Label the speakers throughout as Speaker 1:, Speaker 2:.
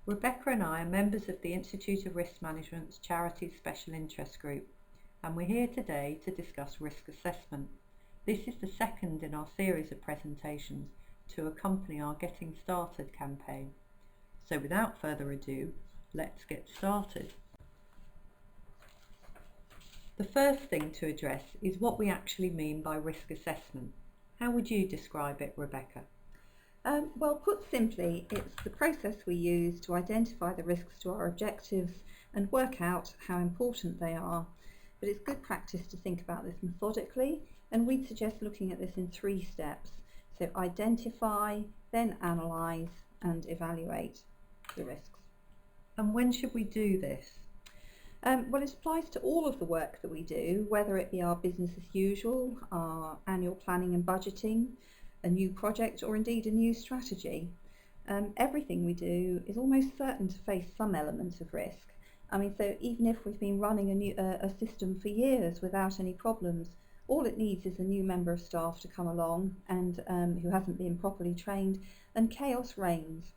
Speaker 1: Rebecca and I are members of the Institute of Risk Management's Charities Special Interest Group, and we're here today to discuss risk assessment. This is the second in our series of presentations to accompany our Getting Started campaign. So without further ado, let's get started. The first thing to address is what we actually mean by risk assessment. How would you describe it, Rebecca?
Speaker 2: Well, put simply, it's the process we use to identify the risks to our objectives and work out how important they are. But it's good practice to think about this methodically, and we'd suggest looking at this in 3 steps. So identify, then analyse and evaluate the risks.
Speaker 1: And when should we do this?
Speaker 2: Well, it applies to all of the work that we do, whether it be our business as usual, our annual planning and budgeting, a new project, or indeed a new strategy. Everything we do is almost certain to face some element of risk. So even if we've been running a system for years without any problems, all it needs is a new member of staff to come along and who hasn't been properly trained, and chaos reigns.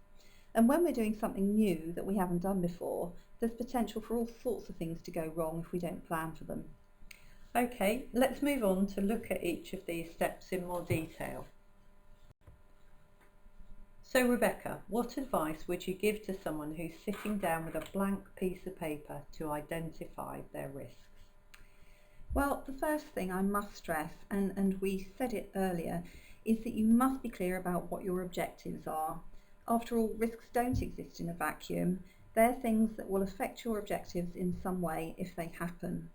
Speaker 2: And when we're doing something new that we haven't done before, there's potential for all sorts of things to go wrong if we don't plan for them.
Speaker 1: Okay, let's move on to look at each of these steps in more detail. So Rebecca, what advice would you give to someone who's sitting down with a blank piece of paper to identify their risks?
Speaker 2: Well, the first thing I must stress, and we said it earlier, is that you must be clear about what your objectives are. After all, risks don't exist in a vacuum. They're things that will affect your objectives in some way if they happen.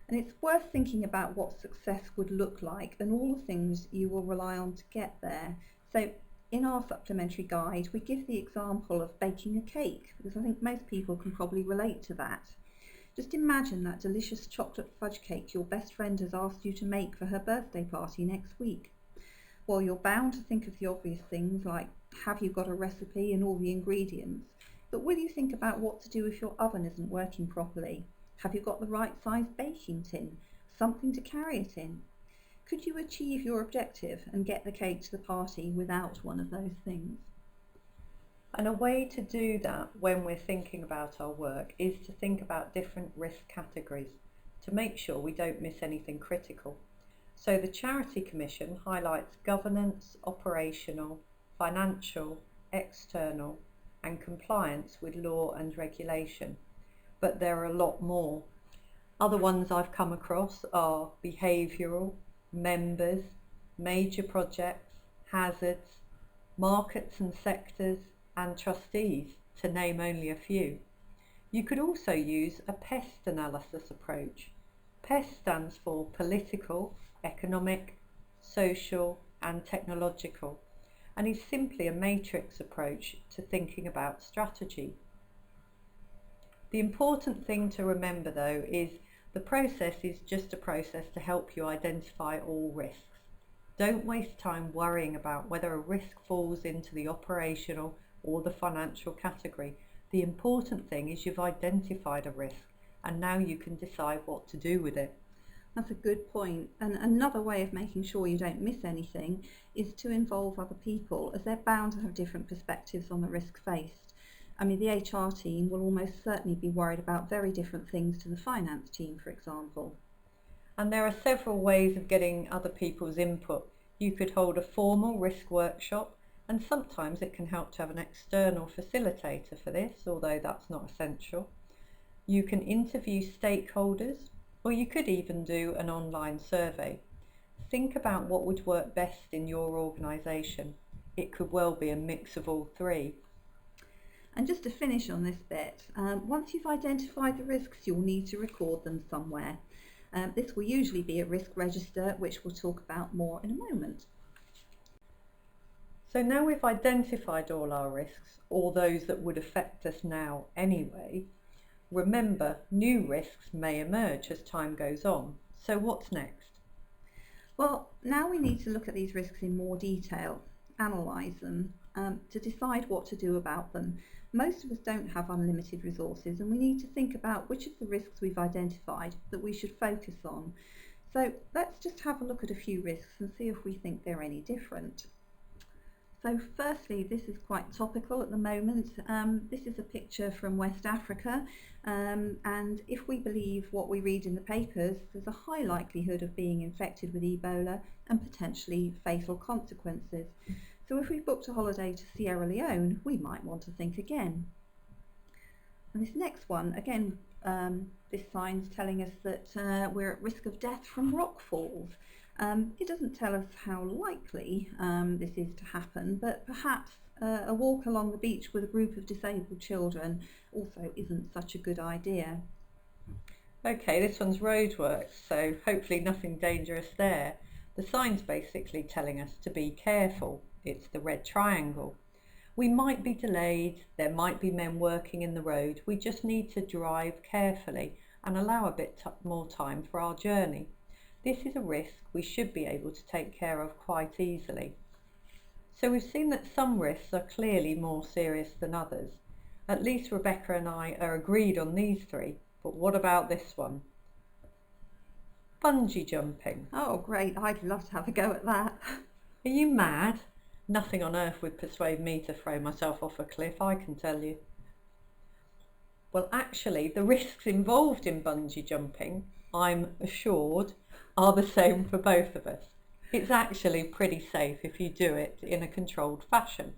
Speaker 2: And it's worth thinking about what success would look like and all the things you will rely on to get there. So in our supplementary guide, we give the example of baking a cake, because I think most people can probably relate to that. Just imagine that delicious chocolate fudge cake your best friend has asked you to make for her birthday party next week. Well, you're bound to think of the obvious things like, have you got a recipe and all the ingredients? But will you think about what to do if your oven isn't working properly? Have you got the right size baking tin? Something to carry it in? Could you achieve your objective and get the cake to the party without one of those things?
Speaker 1: And a way to do that when we're thinking about our work is to think about different risk categories to make sure we don't miss anything critical. So the Charity Commission highlights governance, operational, financial, external, and compliance with law and regulation. But there are a lot more. Other ones I've come across are behavioural, members, major projects, hazards, markets and sectors, and trustees, to name only a few. You could also use a PEST analysis approach. PEST stands for political, economic, social, and technological, and is simply a matrix approach to thinking about strategy. The important thing to remember though is the process is just a process to help you identify all risks. Don't waste time worrying about whether a risk falls into the operational or the financial category. The important thing is you've identified a risk and now you can decide what to do with it.
Speaker 2: That's a good point. And another way of making sure you don't miss anything is to involve other people, as they're bound to have different perspectives on the risk faced. The HR team will almost certainly be worried about very different things to the finance team, for example.
Speaker 1: And there are several ways of getting other people's input. You could hold a formal risk workshop, and sometimes it can help to have an external facilitator for this, although that's not essential. You can interview stakeholders, or you could even do an online survey. Think about what would work best in your organisation. It could well be a mix of all 3.
Speaker 2: And just to finish on this bit, once you've identified the risks, you'll need to record them somewhere. This will usually be a risk register, which we'll talk about more in a moment.
Speaker 1: So now we've identified all our risks, or those that would affect us now anyway. Remember, new risks may emerge as time goes on. So what's next?
Speaker 2: Well, now we need to look at these risks in more detail, analyse them, to decide what to do about them. Most of us don't have unlimited resources, and we need to think about which of the risks we've identified that we should focus on. So let's just have a look at a few risks and see if we think they're any different. So firstly, this is quite topical at the moment. This is a picture from West Africa, and if we believe what we read in the papers, there's a high likelihood of being infected with Ebola and potentially fatal consequences. So if we booked a holiday to Sierra Leone, we might want to think again. And this next one, again, this sign's telling us that we're at risk of death from rock falls. It doesn't tell us how likely this is to happen, but perhaps a walk along the beach with a group of disabled children also isn't such a good idea.
Speaker 1: Okay, this one's roadworks, so hopefully nothing dangerous there. The sign's basically telling us to be careful. It's the red triangle. We might be delayed, there might be men working in the road, we just need to drive carefully and allow a bit more time for our journey. This is a risk we should be able to take care of quite easily. So we've seen that some risks are clearly more serious than others. At least Rebecca and I are agreed on these three, but what about this one? Bungee jumping.
Speaker 2: Oh great, I'd love to have a go at that.
Speaker 1: Are you mad? Nothing on earth would persuade me to throw myself off a cliff, I can tell you. Well, actually, the risks involved in bungee jumping, I'm assured, are the same for both of us. It's actually pretty safe if you do it in a controlled fashion.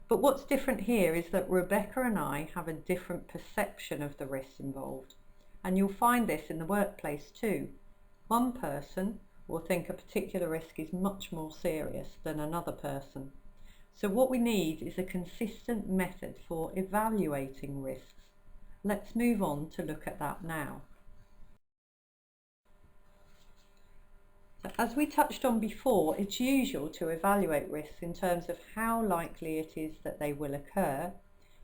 Speaker 1: But what's different here is that Rebecca and I have a different perception of the risks involved. And you'll find this in the workplace too. One person will think a particular risk is much more serious than another person. So what we need is a consistent method for evaluating risks. Let's move on to look at that now. So as we touched on before, it's usual to evaluate risks in terms of how likely it is that they will occur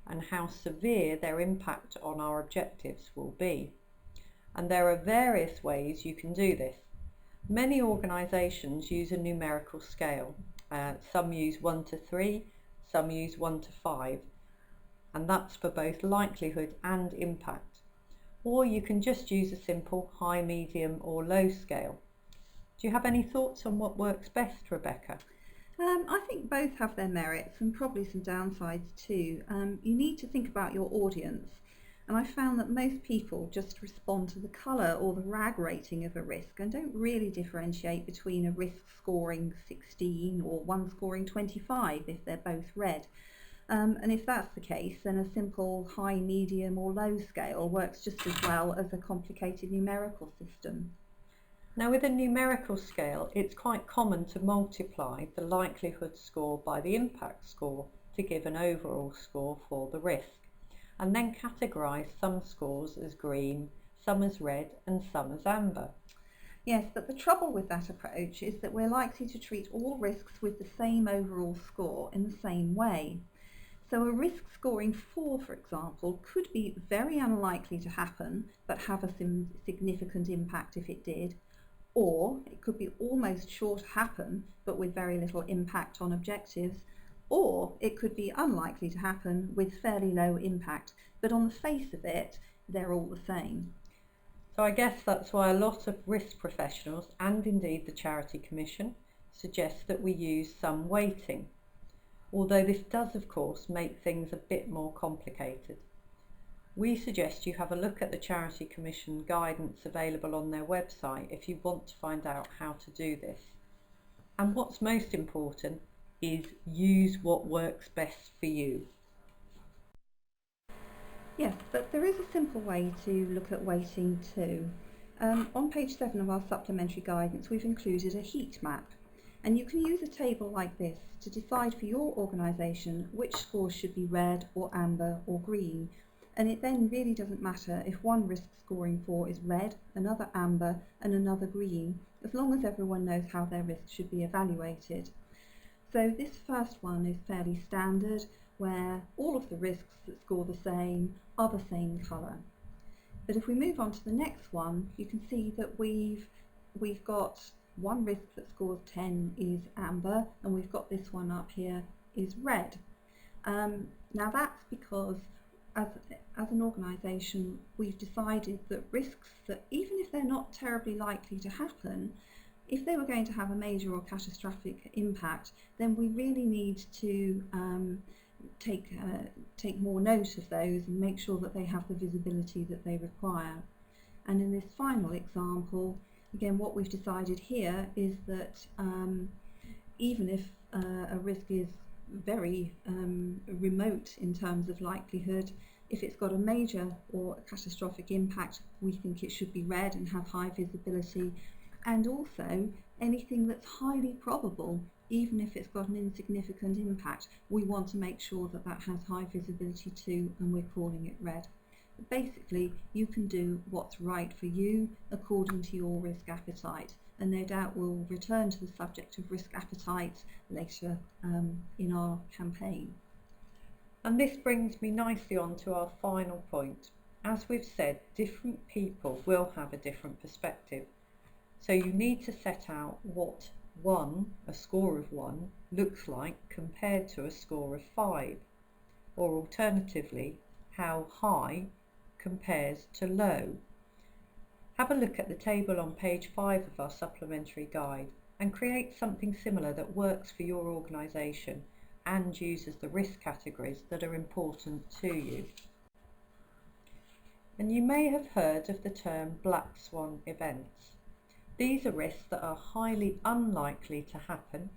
Speaker 1: and how severe their impact on our objectives will be. And there are various ways you can do this. Many organisations use a numerical scale. Some use 1 to 3, some use 1 to 5, and that's for both likelihood and impact. Or you can just use a simple high, medium or low scale. Do you have any thoughts on what works best, Rebecca?
Speaker 2: I think both have their merits and probably some downsides too. You need to think about your audience. And I found that most people just respond to the colour or the RAG rating of a risk and don't really differentiate between a risk scoring 16 or one scoring 25 if they're both red. And if that's the case, then a simple high, medium or low scale works just as well as a complicated numerical system.
Speaker 1: Now with a numerical scale, it's quite common to multiply the likelihood score by the impact score to give an overall score for the risk, and then categorise some scores as green, some as red and some as amber.
Speaker 2: Yes, but the trouble with that approach is that we're likely to treat all risks with the same overall score in the same way. So a risk scoring 4, for example, could be very unlikely to happen but have a significant impact if it did, or it could be almost sure to happen but with very little impact on objectives, or it could be unlikely to happen with fairly low impact, but on the face of it, they're all the same.
Speaker 1: So I guess that's why a lot of risk professionals, and indeed the Charity Commission, suggest that we use some weighting. Although this does of course make things a bit more complicated. We suggest you have a look at the Charity Commission guidance available on their website if you want to find out how to do this. And what's most important is use what works best for you.
Speaker 2: Yes, but there is a simple way to look at weighting too. On page 7 of our supplementary guidance we've included a heat map, and you can use a table like this to decide for your organisation which scores should be red or amber or green, and it then really doesn't matter if one risk scoring 4 is red, another amber and another green, as long as everyone knows how their risks should be evaluated. So this first one is fairly standard, where all of the risks that score the same are the same colour. But if we move on to the next one, you can see that we've got one risk that scores 10 is amber, and we've got this one up here is red. Now that's because as an organisation we've decided that risks that even if they're not terribly likely to happen, If they were going to have a major or catastrophic impact, then we really need to take more note of those and make sure that they have the visibility that they require. And in this final example, again, what we've decided here is that even if a risk is very remote in terms of likelihood, if it's got a major or a catastrophic impact, we think it should be read and have high visibility. And also, anything that's highly probable, even if it's got an insignificant impact, we want to make sure that that has high visibility too, and we're calling it red. But basically, you can do what's right for you according to your risk appetite, and no doubt we'll return to the subject of risk appetite later in our campaign.
Speaker 1: And this brings me nicely on to our final point. As we've said, different people will have a different perspective. So you need to set out what a score of 1, looks like compared to a score of 5, or alternatively, how high compares to low. Have a look at the table on page 5 of our supplementary guide and create something similar that works for your organisation and uses the risk categories that are important to you. And you may have heard of the term black swan events. These are risks that are highly unlikely to happen.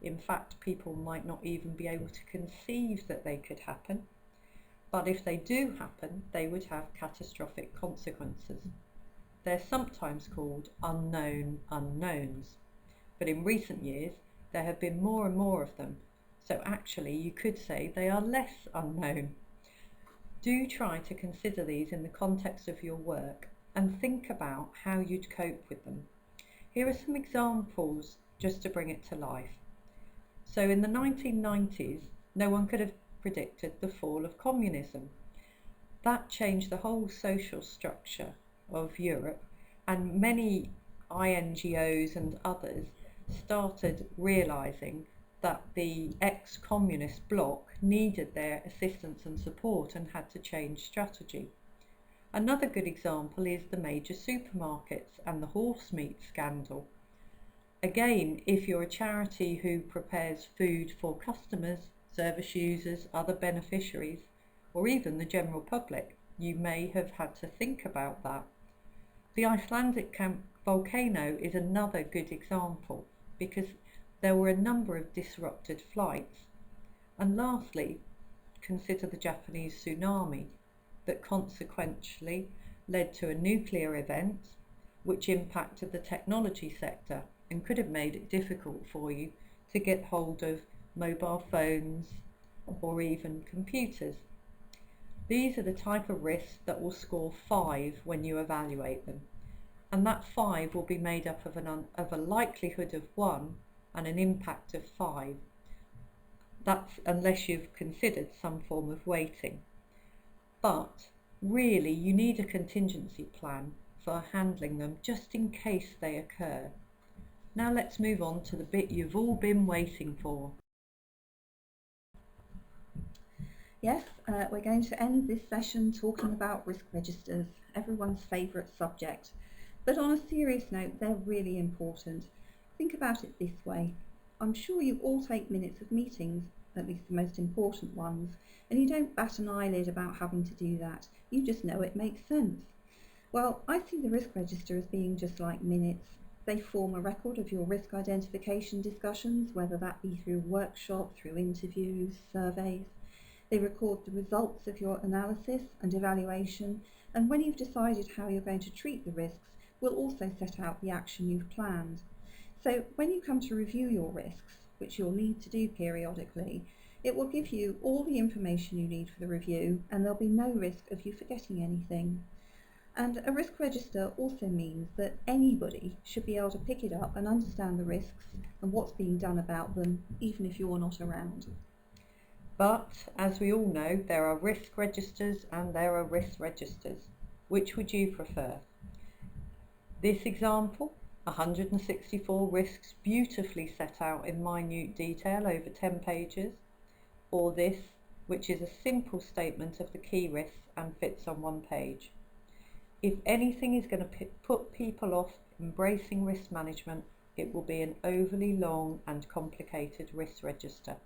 Speaker 1: In fact, people might not even be able to conceive that they could happen. But if they do happen, they would have catastrophic consequences. They're sometimes called unknown unknowns. But in recent years, there have been more and more of them. So actually, you could say they are less unknown. Do try to consider these in the context of your work and think about how you'd cope with them. Here are some examples just to bring it to life. So in the 1990s, no one could have predicted the fall of communism. That changed the whole social structure of Europe, and many INGOs and others started realising that the ex-communist bloc needed their assistance and support and had to change strategy. Another good example is the major supermarkets and the horse meat scandal. Again, if you're a charity who prepares food for customers, service users, other beneficiaries, or even the general public, you may have had to think about that. The Icelandic volcano is another good example because there were a number of disrupted flights. And lastly, consider the Japanese tsunami that consequently led to a nuclear event which impacted the technology sector and could have made it difficult for you to get hold of mobile phones or even computers. These are the type of risks that will score 5 when you evaluate them, and that 5 will be made up of a likelihood of 1 and an impact of 5. That's unless you've considered some form of weighting. But really you need a contingency plan for handling them just in case they occur. Now let's move on to the bit you've all been waiting for.
Speaker 2: Yes, we're going to end this session talking about risk registers, everyone's favourite subject. But on a serious note, they're really important. Think about it this way. I'm sure you all take minutes of meetings, at least the most important ones, and you don't bat an eyelid about having to do that. You just know it makes sense. Well, I see the risk register as being just like minutes. They form a record of your risk identification discussions, whether that be through workshop, through interviews, surveys. They record the results of your analysis and evaluation, and when you've decided how you're going to treat the risks, we'll also set out the action you've planned. So when you come to review your risks, which you'll need to do periodically, it will give you all the information you need for the review, and there'll be no risk of you forgetting anything. And a risk register also means that anybody should be able to pick it up and understand the risks and what's being done about them, even if you're not around.
Speaker 1: But as we all know, there are risk registers and there are risk registers. Which would you prefer? This example, 164 risks beautifully set out in minute detail over 10 pages, or this, which is a simple statement of the key risks and fits on 1 page. If anything is going to put people off embracing risk management, it will be an overly long and complicated risk register.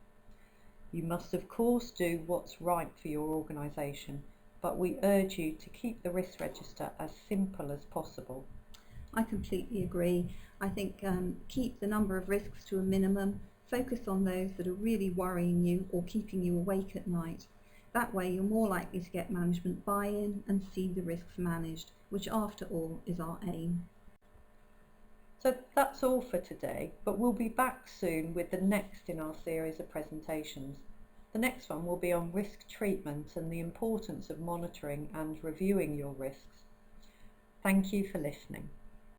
Speaker 1: You must of course do what's right for your organisation, but we urge you to keep the risk register as simple as possible.
Speaker 2: I completely agree. I think keep the number of risks to a minimum, focus on those that are really worrying you or keeping you awake at night. That way you're more likely to get management buy-in and see the risks managed, which after all is our aim.
Speaker 1: So that's all for today, but we'll be back soon with the next in our series of presentations. The next one will be on risk treatment and the importance of monitoring and reviewing your risks. Thank you for listening.